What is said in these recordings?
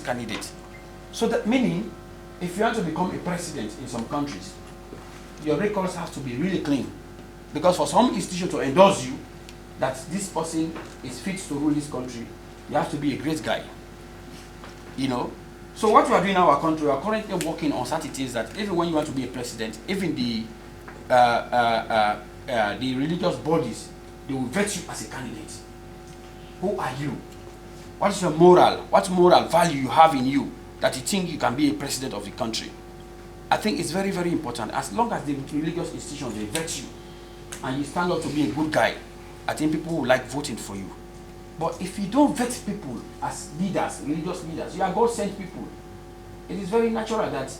candidate. So that meaning, if you want to become a president in some countries, your records have to be really clean. Because for some institution to endorse you, that this person is fit to rule this country, you have to be a great guy. You know? So what we are doing in our country, we are currently working on certain things that even when you want to be a president, even the religious bodies, they will vet you as a candidate. Who are you? What is your moral? What moral value you have in you that you think you can be a president of the country? I think it's very, very important. As long as the religious institutions, they vet you and you stand up to be a good guy, I think people will like voting for you. But if you don't vet people as leaders, religious leaders, you are God-sent people. It is very natural that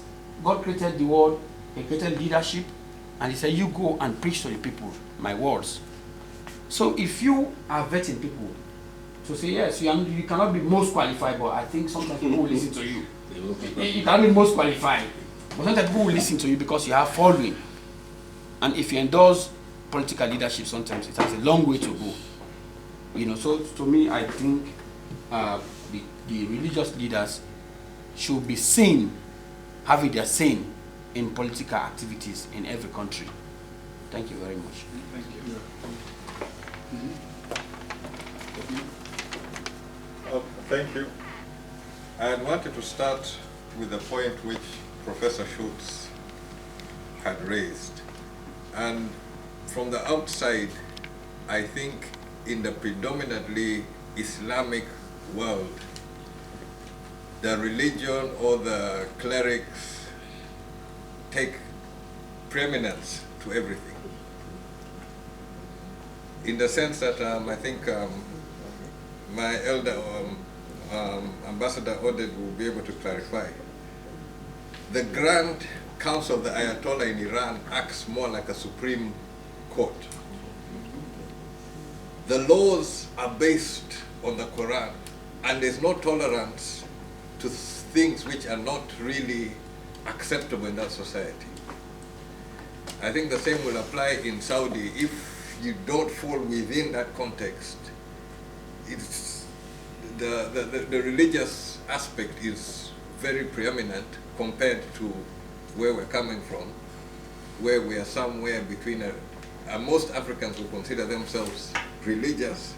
God created the world, He created leadership, and He said, you go and preach to the people my words. So if you are vetting people, to say, yes, you cannot be most qualified, but I think sometimes people will listen to you. You cannot be most qualified, but sometimes people will listen to you because you have following. And if you endorse political leadership, sometimes it has a long way to go. You know, so to me, I think the religious leaders should be seen having their say in political activities in every country. Thank you very much. Thank you. Thank you. I wanted to start with the point which Professor Schultz had raised. And from the outside, I think in the predominantly Islamic world, the religion or the clerics take preeminence to everything. In the sense that I think my elder Ambassador Oded will be able to clarify. The Grand Council of the Ayatollah in Iran acts more like a Supreme Court. The laws are based on the Quran, and there's no tolerance to things which are not really acceptable in that society. I think the same will apply in Saudi. If you don't fall within that context, it's the religious aspect is very preeminent compared to where we're coming from, where we are somewhere between most Africans will consider themselves religious,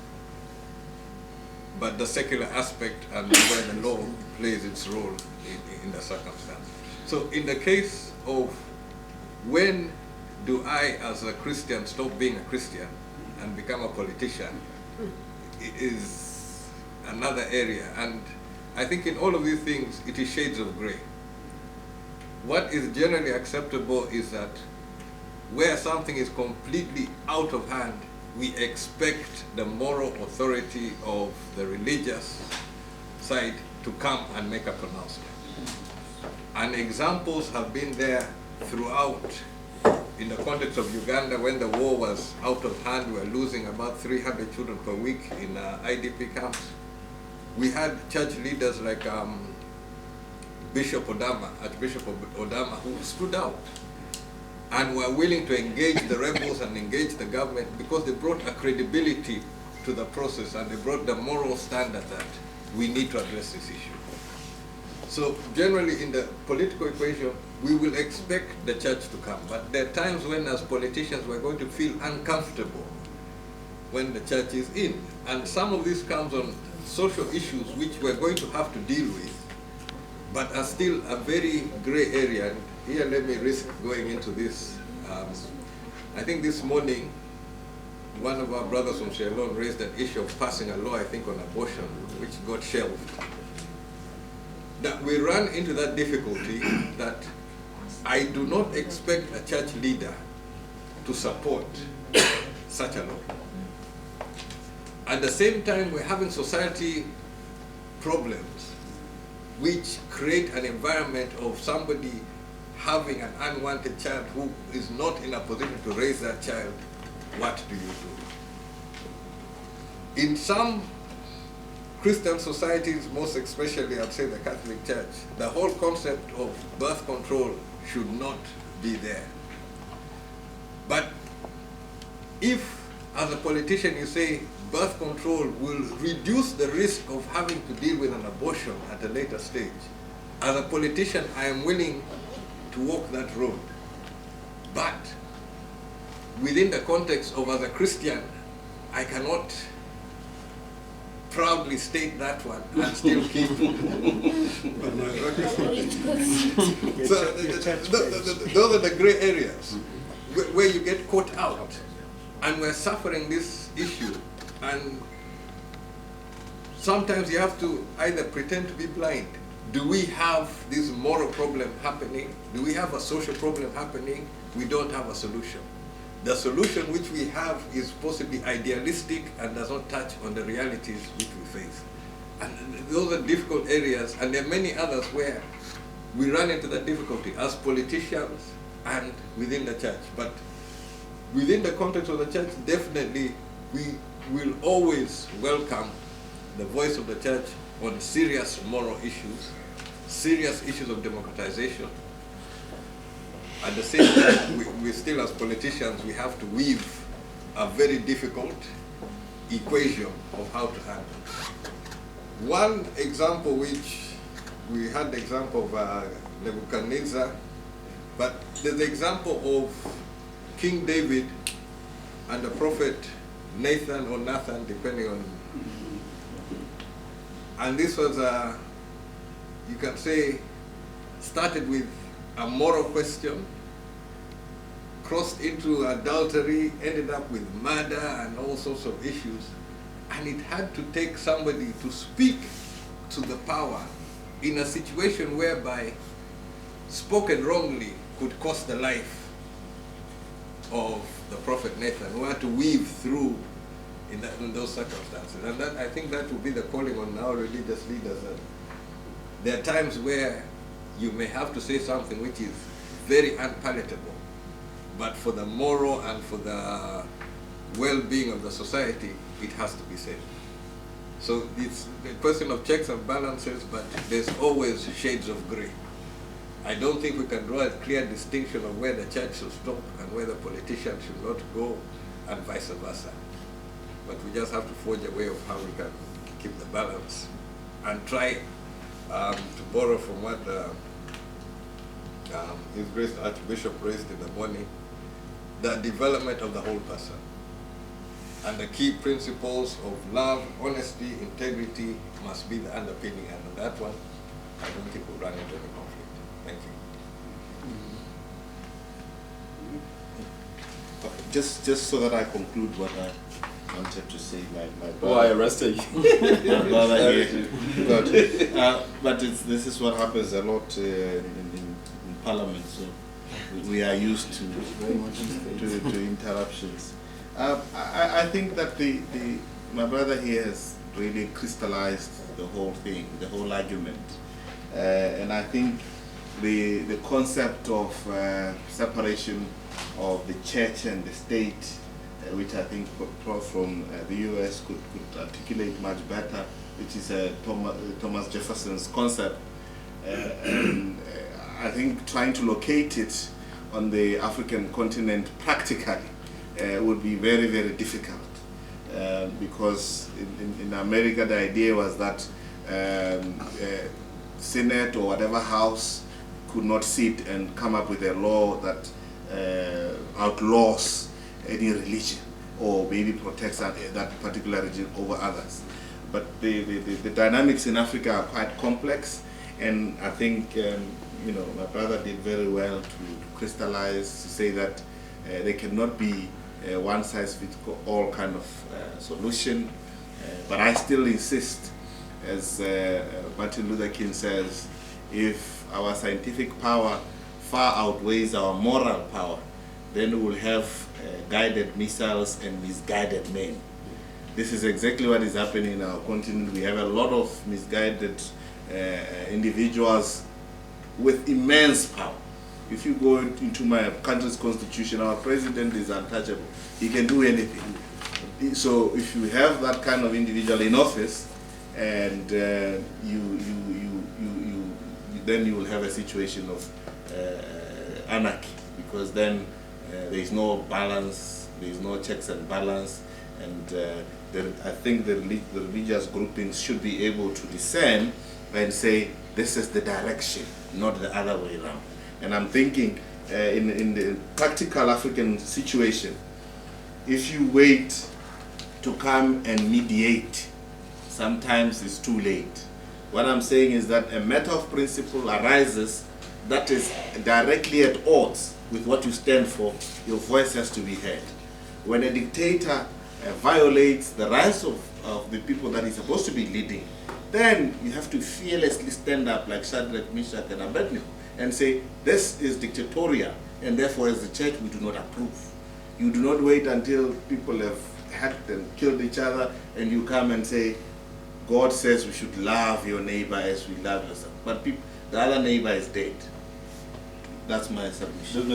but the secular aspect and where the law plays its role in the circumstance. So in the case of when do I as a Christian stop being a Christian and become a politician, it is another area. And I think in all of these things, it is shades of gray. What is generally acceptable is that where something is completely out of hand, we expect the moral authority of the religious side to come and make a pronouncement. And examples have been there throughout. In the context of Uganda, when the war was out of hand, we were losing about 300 children per week in IDP camps. We had church leaders like Archbishop Odama, who stood out and were willing to engage the rebels and engage the government because they brought a credibility to the process and they brought the moral standard that we need to address this issue. So generally in the political equation, we will expect the church to come, but there are times when as politicians we're going to feel uncomfortable when the church is in. And some of this comes on social issues which we're going to have to deal with, but are still a very gray area. And here let me risk going into this. I think this morning, one of our brothers from Sierra Leone raised an issue of passing a law, I think, on abortion, which got shelved. That we run into that difficulty that I do not expect a church leader to support such a law. At the same time, we're having society problems which create an environment of somebody having an unwanted child who is not in a position to raise that child. What do you do? In some Christian societies, most especially I'd say the Catholic Church, the whole concept of birth control should not be there. But if, as a politician, you say birth control will reduce the risk of having to deal with an abortion at a later stage. As a politician, I am willing to walk that road. But within the context of as a Christian, I cannot proudly state that one and still keep so those are the gray areas where you get caught out, and we're suffering this issue, and sometimes you have to either pretend to be blind. Do we have this moral problem happening? Do we have a social problem happening? We don't have a solution. The solution which we have is possibly idealistic and does not touch on the realities which we face. And those are difficult areas, and there are many others where we run into that difficulty as politicians and within the church. But within the context of the church, definitely we will always welcome the voice of the church on serious moral issues, serious issues of democratization. At the same time, we still, as politicians, we have to weave a very difficult equation of how to handle. One example which we had the example of Nebuchadnezzar, but there's the example of King David and the prophet Nathan or Nathan, depending on. And this was you can say, started with a moral question, crossed into adultery, ended up with murder and all sorts of issues. And it had to take somebody to speak to the power in a situation whereby spoken wrongly could cost the life of the prophet Nathan, who had to weave through in those circumstances. And that, I think that will be the calling on our religious leaders. That there are times where you may have to say something which is very unpalatable, but for the moral and for the well-being of the society, it has to be said. So it's a question of checks and balances, but there's always shades of gray. I don't think we can draw a clear distinction of where the church should stop and where the politicians should not go, and vice versa. But we just have to forge a way of how we can keep the balance and try to borrow from what His Grace the Archbishop raised in the morning, the development of the whole person. And the key principles of love, honesty, integrity must be the underpinning, and on that one, I don't think we'll run into any conflict. Thank you. Just so that I conclude what I wanted to say, my brother. Oh, I arrested you. My brother here. But this is what happens a lot in Parliament, so we are used to interruptions. I think that my brother here has really crystallized the whole thing, the whole argument, and I think the concept of separation of the church and the state, which I think Prof from the US could articulate much better, which is Thomas Jefferson's concept. I think trying to locate it on the African continent practically would be very, very difficult, because in America the idea was that Senate or whatever house could not sit and come up with a law that outlaws any religion or maybe protects that particular religion over others. But the dynamics in Africa are quite complex, and I think my brother did very well to crystallize, to say that there cannot be a one-size-fits-all kind of solution. But I still insist, as Martin Luther King says, if our scientific power far outweighs our moral power, then we will have guided missiles and misguided men. This is exactly what is happening in our continent. We have a lot of misguided individuals with immense power. If you go into my country's constitution, our president is untouchable. He can do anything. So if you have that kind of individual in office, and then you will have a situation of anarchy, because then there is no balance, there is no checks and balance, and I think the religious groupings should be able to discern and say, this is the direction, not the other way around. And I'm thinking, in the practical African situation, if you wait to come and mediate, sometimes it's too late. What I'm saying is that a matter of principle arises that is directly at odds with what you stand for. Your voice has to be heard. When a dictator violates the rights of the people that he's supposed to be leading, then you have to fearlessly stand up like Shadrach, Meshach, and Abednego and say, this is dictatorial, and therefore as the church we do not approve. You do not wait until people have hacked and killed each other and you come and say, God says we should love your neighbor as we love yourself. But the other neighbor is dead. That's my submission.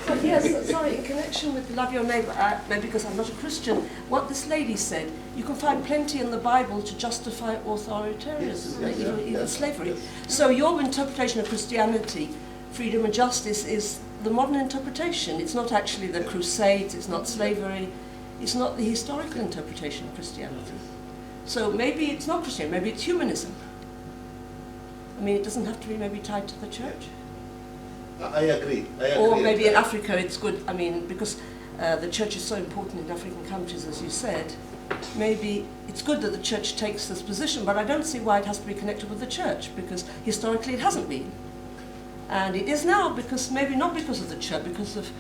But yes, sorry, in connection with love your neighbour, maybe because I'm not a Christian, what this lady said, you can find plenty in the Bible to justify authoritarianism, even slavery. So your interpretation of Christianity, freedom and justice, is the modern interpretation. It's not actually the Crusades, it's not slavery, it's not the historical interpretation of Christianity. So maybe it's not Christianity, maybe it's humanism. I mean, it doesn't have to be maybe tied to the church. I agree. Or maybe in Africa it's good, I mean, because the church is so important in African countries, as you said, maybe it's good that the church takes this position, but I don't see why it has to be connected with the church, because historically it hasn't been. And it is now, because maybe not because of the church, because of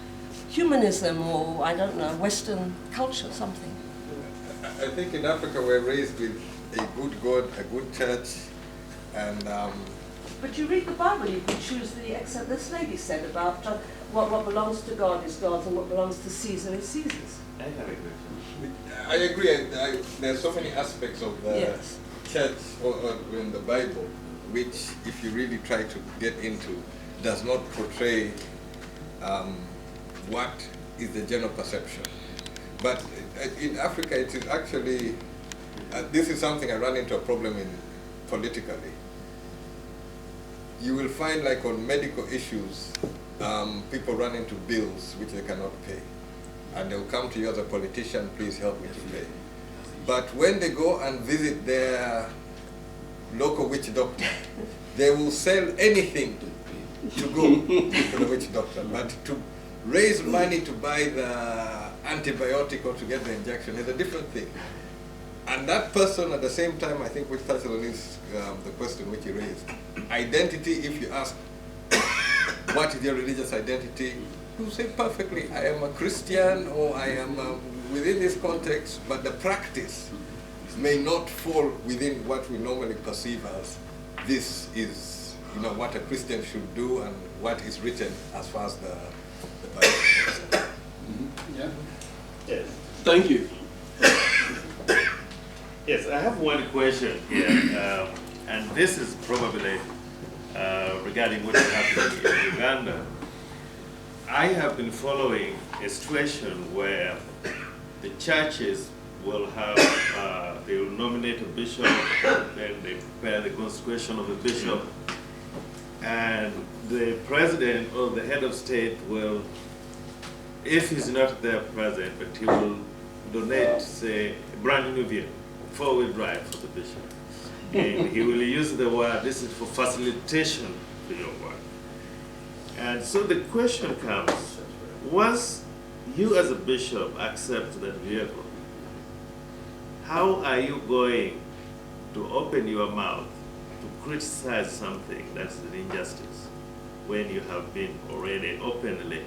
humanism or, I don't know, Western culture, something. I think in Africa we're raised with a good God, a good church, and but you read the Bible, you can choose the, except this lady said about what belongs to God is God's and what belongs to Caesar is Caesar's. I agree. There are so many aspects of the church or in the Bible which, if you really try to get into, does not portray what is the general perception. But in Africa, it is actually, this is something I run into a problem in politically. You will find, like on medical issues, people run into bills which they cannot pay. And they'll come to you as a politician, please help me to pay. But when they go and visit their local witch doctor, they will sell anything to go to the witch doctor. But to raise money to buy the antibiotic or to get the injection is a different thing. And that person, at the same time, I think, which touches on is the question which you raised. Identity, if you ask, what is your religious identity? You say perfectly, I am a Christian, or I am within this context, but the practice may not fall within what we normally perceive as this is, what a Christian should do and what is written as far as the Bible goes. Yeah. Yes. Thank you. Yes, I have one question here, and this is probably regarding what is happening in Uganda. I have been following a situation where the churches will have, they will nominate a bishop, then they prepare the consecration of a bishop, and the president or the head of state will, if he's not there present, but he will donate, say, a brand new vehicle, 4-wheel drive for the bishop. And he will use the word, this is for facilitation for your work. And so the question comes, once you as a bishop accept that vehicle, how are you going to open your mouth to criticize something that's an injustice when you have been already openly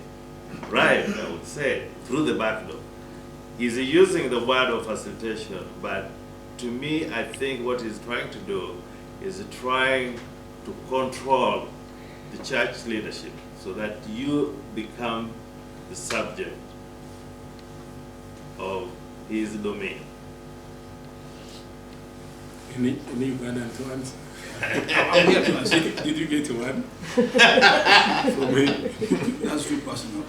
bribed, I would say, through the back door? He's using the word of facilitation, but to me, I think what he's trying to do is trying to control the church leadership so that you become the subject of his domain. Any Ugandan to answer? I'm here to answer. Did you get one? For me, that's too personal.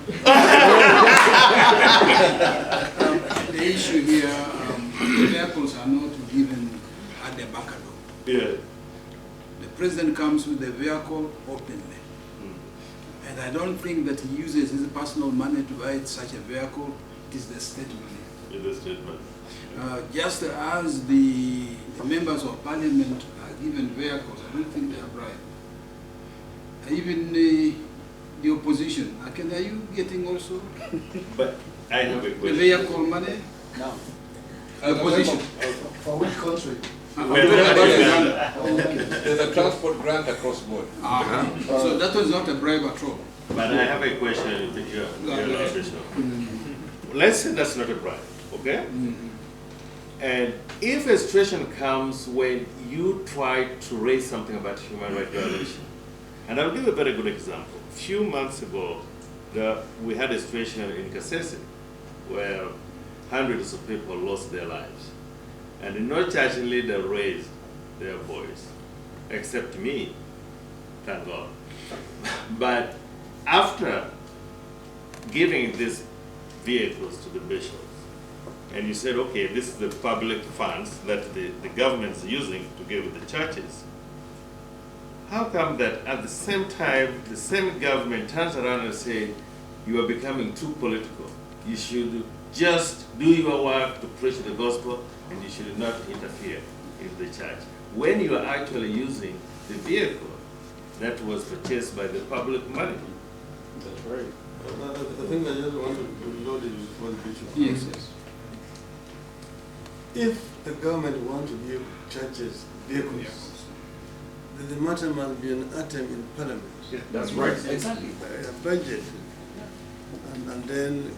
The issue here, vehicles are not given at the back door. Yeah. The president comes with the vehicle openly. And I don't think that he uses his personal money to buy such a vehicle It is the state money. In the statement. Just as the members of parliament are given vehicles, I don't think they are bribed. Even the opposition, are you getting also But I have a the question. vehicle money? No. The opposition. For which country? We're talking about Uganda. There's a transport grant across board. So that was not a bribe at all. But I have a question, Your Bishop. Let's say that's not a bribe, okay? And if a situation comes when you try to raise something about human rights violation, and I'll give a very good example. A few months ago, we had a situation in Kasese where hundreds of people lost their lives. And no church leader raised their voice, except me, thank God. But after giving these vehicles to the bishops, and you said, okay, this is the public funds that the government is using to give to the churches, how come that at the same time, the same government turns around and says, you are becoming too political. You should just do your work to preach the gospel, and you should not interfere in the church. When you are actually using the vehicle that was purchased by the public money. That's right. I think I just want to load it before the bishop. Yes, yes. If the government wants to give churches vehicles, then the matter must be an item in parliament. That's right. Exactly. A budget, and then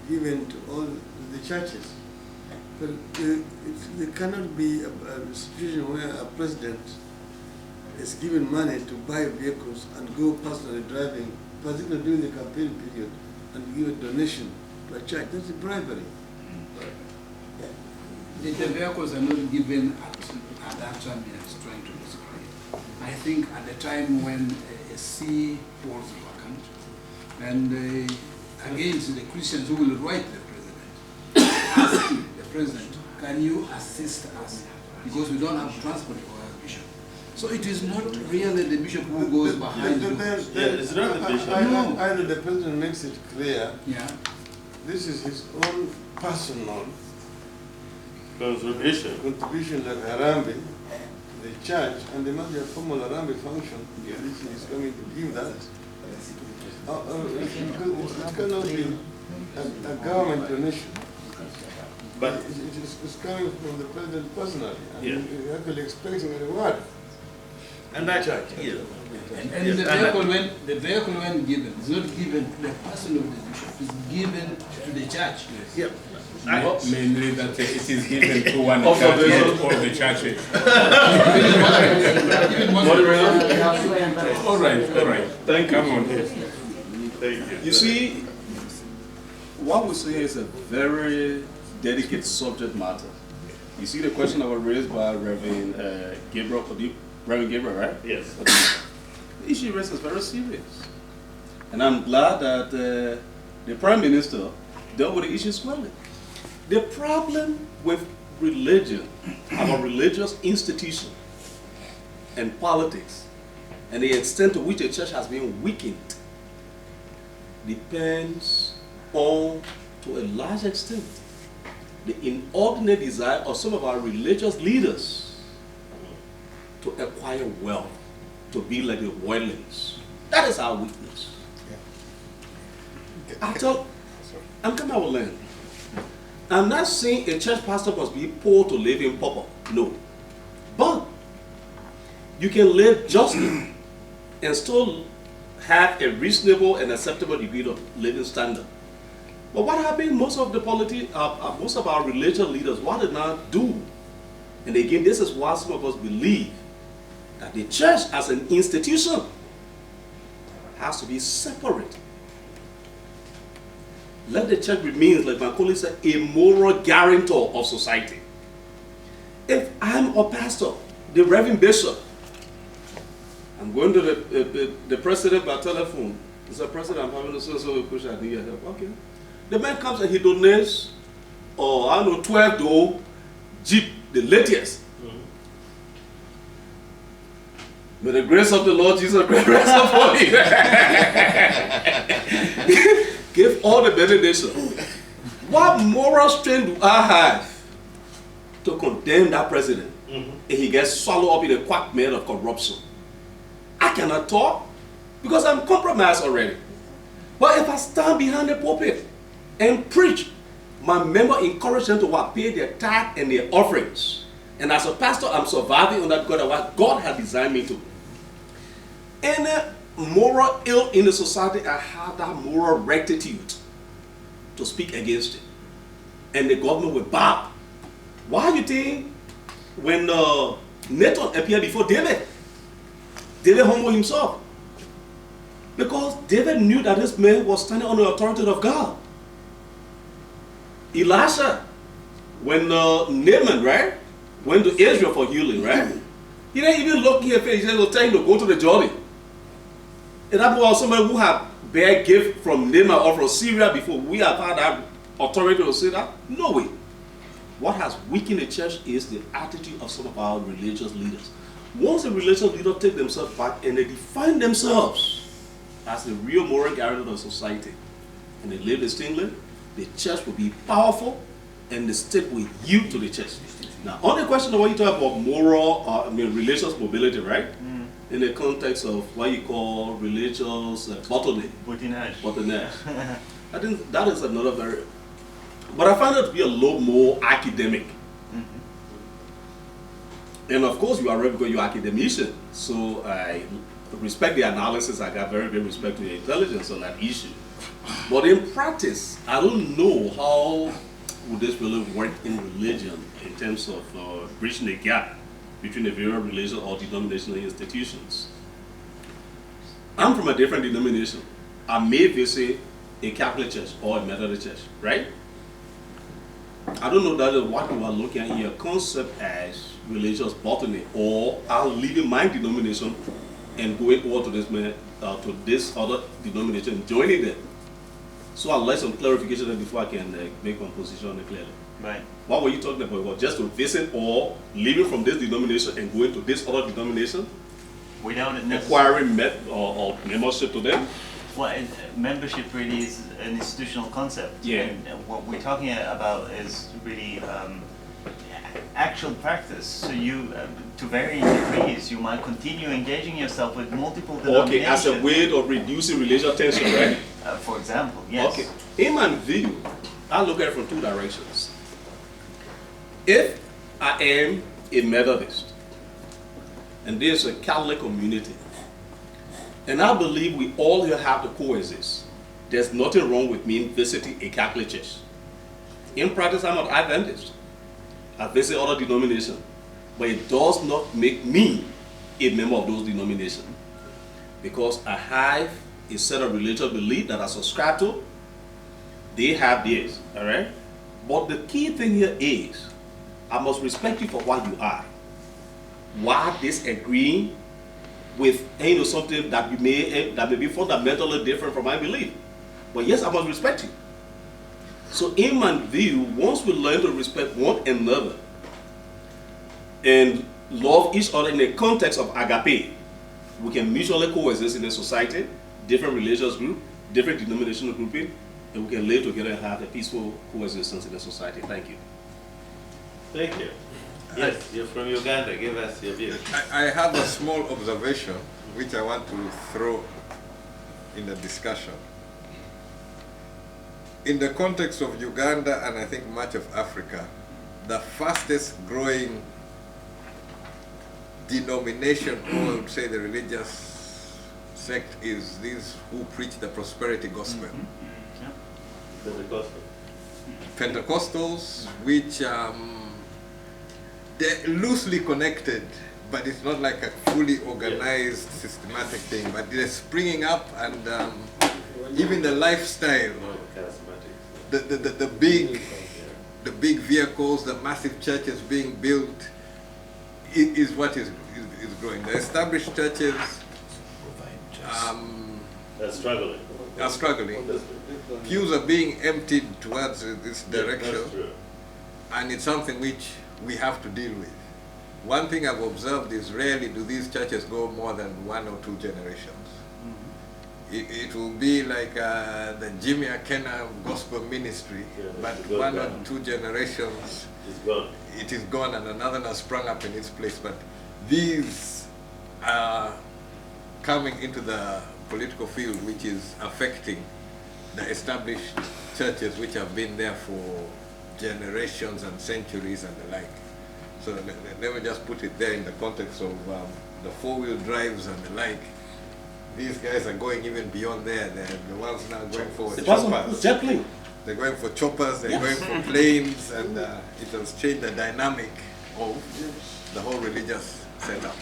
given to all the churches. But there cannot be a situation where a president is given money to buy vehicles and go personally driving, particularly during the campaign period, and give a donation to a church. That's a bribery. The vehicles are not given at that time as trying to describe. I think at the time when a see was vacant, and against the Christians who will write the president, asking the president, can you assist us? Because we don't have transport for our bishop. So it is not really the bishop who goes behind you. It's not the bishop. Either the president makes it clear, Yeah. this is his own personal Contribution. contribution to Harambee, the church, and there must be a formal Harambee function which he is coming to give that. It cannot be a government donation. But It's coming from the president personally, and Yeah. you're actually expecting a reward. and that Church. yeah. And Yes, the vehicle when given, is not given to the person of the bishop, it's given to the church. Yeah. Mainly that it is given to one Of the church bishop. or the churches. Moderator. All right. Thank you. Come on. Thank you. You see, what we say is a very delicate subject matter. You see the question that was raised by Reverend Gabriel, Reverend Gabriel, right? Yes. The issue raised is very serious. And I'm glad that the Prime Minister dealt with the issue squarely. The problem with religion, our religious institution, and politics, and the extent to which the church has been weakened, depends on, to a large extent, the inordinate desire of some of our religious leaders to acquire wealth, to be like the worldlings. That is our weakness. I'm coming out land. I'm not saying a church pastor must be poor to live in pauper. No. But you can live justly and still have a reasonable and acceptable degree of living standard. But what happened? Most of our religious leaders, what did not do? And again, this is why some of us believe that the church as an institution has to be separate. Let the church remain, like my colleague said, a moral guarantor of society. If I'm a pastor, the Reverend Bishop, I'm going to the president by telephone. He said, President, I'm having a so push I need your help. Okay. The man comes and he donates, or I don't know, 12 door Jeep, the latest. May the grace of the Lord Jesus Christ rest upon you. Give all the benediction. What moral strength do I have to condemn that president and he gets swallowed up in a quagmire of corruption? I cannot talk because I'm compromised already. But if I stand behind the pulpit and preach, my member encourage them to what? Pay their tithe and their offerings. And as a pastor, I'm surviving on that God of what God has designed me to. Any moral ill in the society, I have that moral rectitude to speak against it. And the government will bow. Why you think when Nathan appeared before David, David humbled himself? Because David knew that this man was standing on the authority of God. Elisha, when Naaman, right, went to Israel for healing, right? He didn't even look in his face. He was telling him to go to the Jordan. And that was somebody who had bear gift from Naaman or from Syria before we have had that authority to say that? No way. What has weakened the church is the attitude of some of our religious leaders. Once the religious leaders take themselves back and they define themselves as the real moral guardian of society, and they live distinctly, the church will be powerful and the state will yield to the church. Now, on the question of what you talk about moral, religious mobility, right? In the context of what you call religious bottleneck. I think that is another very, but I find it to be a lot more academic. And of course, you are right because you're an academician, so I respect the analysis. I got very, very respect to your intelligence on that issue. But in practice, I don't know how would this really work in religion in terms of bridging the gap between the various religious or denominational institutions. I'm from a different denomination. I may visit a Catholic church or a Methodist church, right? I don't know that is what you are looking at here, concept as religious bottleneck, or I'm leaving my denomination and going over to this other denomination, joining them. So I'd like some clarification before I can make my position clearly. Right. What were you talking about? Was just to visit or leaving from this denomination and going to this other denomination? Without acquiring or membership to them? Well, membership really is an institutional concept. Yeah. And what we're talking about is really actual practice. So you, to varying degrees, you might continue engaging yourself with multiple denominations. Okay, as a way of reducing religious tension, right? For example, yes. Okay. In my view, I look at it from two directions. If I am a Methodist, and there's a Catholic community, and I believe we all here have to coexist, there's nothing wrong with me visiting a Catholic church. In practice, I'm an Adventist. I visit other denominations, but it does not make me a member of those denominations, because I have a set of religious beliefs that I subscribe to. They have theirs, all right? But the key thing here is, I must respect you for what you are. Why disagreeing with something that you may be fundamentally different from my belief? But yes, I must respect you. So in my view, once we learn to respect one another and love each other in the context of agape, we can mutually coexist in a society, different religious group, different denominational grouping, and we can live together and have a peaceful coexistence in a society. Thank you. Thank you. Yes, you're from Uganda. Give us your view. I have a small observation which I want to throw in the discussion. In the context of Uganda and I think much of Africa, the fastest growing denomination, or I would say the religious sect, is these who preach the prosperity gospel. Pentecostals, which they're loosely connected, but it's not like a fully organized, systematic thing. But they're springing up, and even the lifestyle, the big vehicles, the massive churches being built, is what is growing. The established churches are struggling. Pews are being emptied towards this direction, and it's something which we have to deal with. One thing I've observed is rarely do these churches go more than 1 or 2 generations. it will be like the Jimmy Akena gospel ministry, but one or two generations, it is gone and another has sprung up in its place. But these are coming into the political field, which is affecting the established churches which have been there for generations and centuries and the like. So let me just put it there in the context of the four-wheel drives and the like. These guys are going even beyond there. They're the ones now going for choppers. They're going for choppers, they're going for planes, and it has changed the dynamic of the whole religious setup.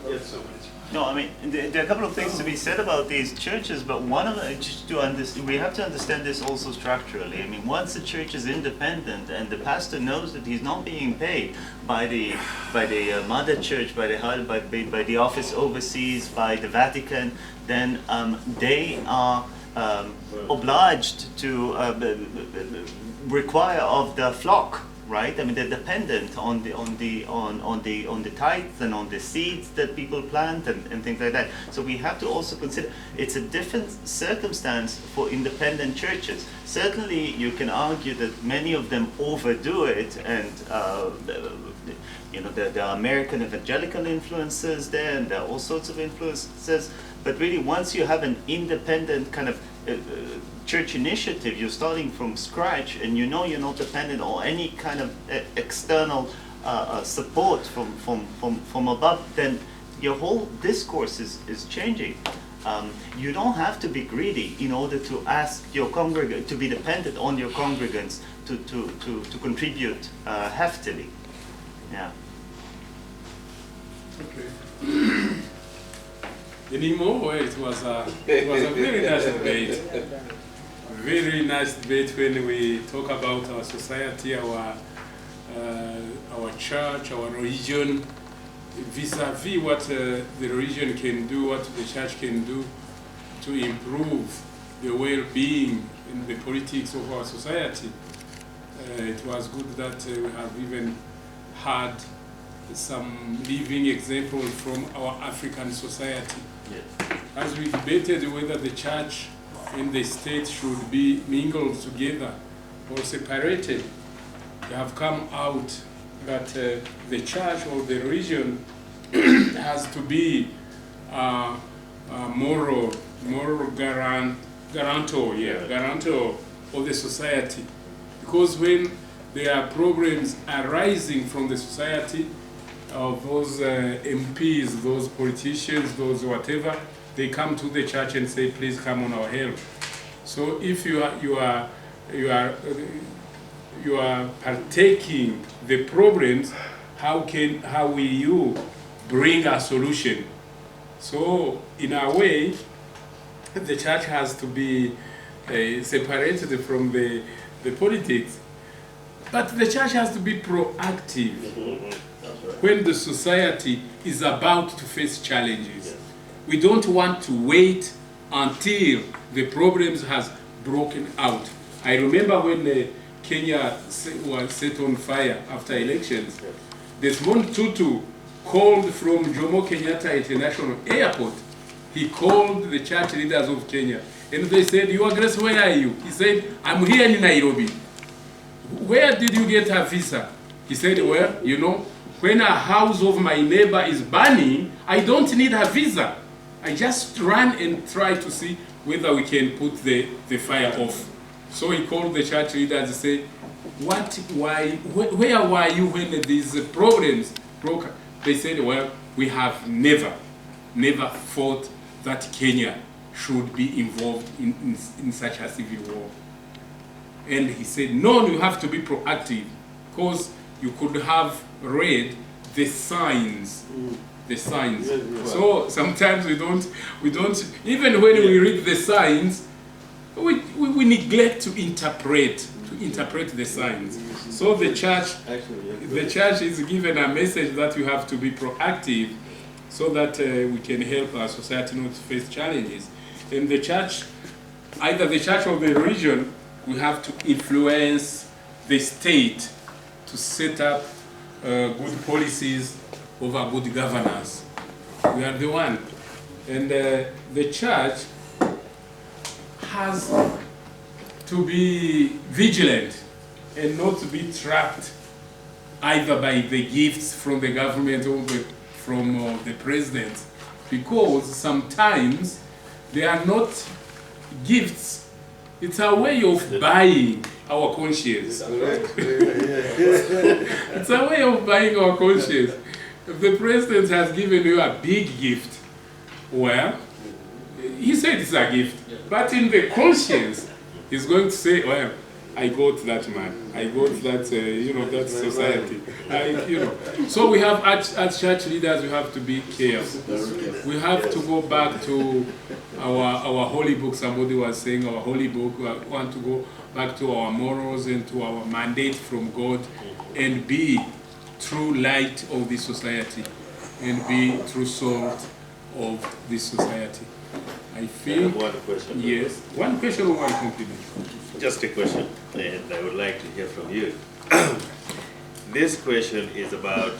Yes, so much. No, I mean, there are a couple of things to be said about these churches, but one of them, just to understand, we have to understand this also structurally. I mean, once the church is independent and the pastor knows that he's not being paid by the mother church, by the office overseas, by the Vatican, then they are obliged to require of the flock. Right? I mean, they're dependent on the tithes and on the seeds that people plant and things like that. So we have to also consider it's a different circumstance for independent churches. Certainly, you can argue that many of them overdo it, and there are American evangelical influences there, and there are all sorts of influences. But really, once you have an independent kind of church initiative, you're starting from scratch, and you know you're not dependent on any kind of external support from above, then your whole discourse is changing. You don't have to be greedy in order to ask your congregants, to be dependent on your congregants to contribute heftily. Yeah. Okay. Anymore, it was a very nice debate. Very nice debate when we talk about our society, our church, our religion, vis-a-vis what the religion can do, what the church can do to improve the well-being in the politics of our society. It was good that we have even had some living examples from our African society. Yes. As we debated whether the church and the state should be mingled together or separated, we have come out that the church or the religion has to be a moral guarantor of the society. Because when there are problems arising from the society, of those MPs, those politicians, those whatever, they come to the church and say, please come on our help. So if you are partaking the problems, how will you bring a solution? So in a way, the church has to be separated from the politics, but the church has to be proactive. When the society is about to face challenges. Yes. We don't want to wait until the problems has broken out. I remember when Kenya was set on fire after elections, yes. Desmond Tutu called from Jomo Kenyatta International Airport. He called the church leaders of Kenya, and they said, Your Grace, where are you? He said, I'm here in Nairobi. Where did you get a visa? He said, well, you know, when a house of my neighbor is burning, I don't need a visa. I just run and try to see whether we can put the fire off. So he called the church leaders and said, where were you when these problems broke? They said, well, we have never thought that Kenya should be involved in such a civil war. And he said, no, you have to be proactive, because you could have read the signs. The signs. So sometimes we don't even when we read the signs, we neglect to interpret the signs. So the church is given a message that you have to be proactive, so that we can help our society not face challenges. And the church, either the church or the religion, we have to influence the state to set up good policies over good governance. We are the one. And the church has to be vigilant and not to be trapped either by the gifts from the government or from the president, because sometimes they are not gifts, it's a way of buying our conscience. It's a way of buying our conscience. If the president has given you a big gift, well, he said it's a gift, but in the conscience, he's going to say, well, I got that man, I got that, that society. So we have, as church leaders, we have to be careful. We have to go back to our holy book. Somebody was saying our holy book. We want to go back to our morals and to our mandate from God and be true light of this society and be true salt of this society. I think. One question. Yes. One question or one compliment? Just a question, and I would like to hear from you. This question is about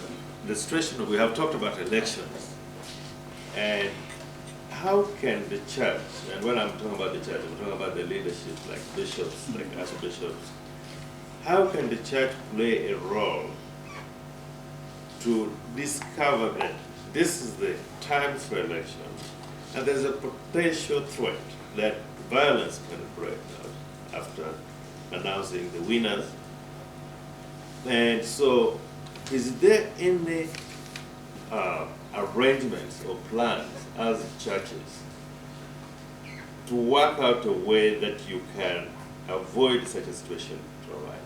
the situation. We have talked about elections, and how can the church, and when I'm talking about the church, I'm talking about the leadership, like bishops, like archbishops, how can the church play a role to discover that this is the time for elections, and there's a potential threat that violence can break out after announcing the winners? And so, is there any arrangements or plans as churches to work out a way that you can avoid such a situation to arise?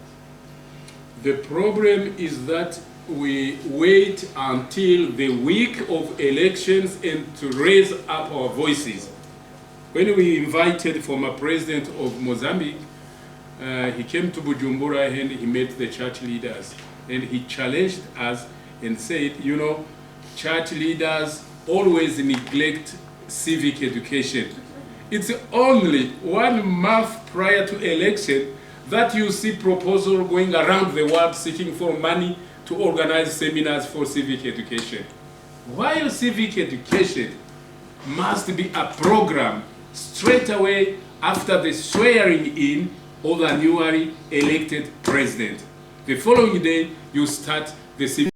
The problem is that we wait until the week of elections and to raise up our voices. When we invited former president of Mozambique, he came to Bujumbura and he met the church leaders. And he challenged us and said, church leaders always neglect civic education. It's only 1 month prior to election that you see proposals going around the world seeking for money to organize seminars for civic education. While civic education must be a program straight away after the swearing in of the newly elected president. The following day, you start the civic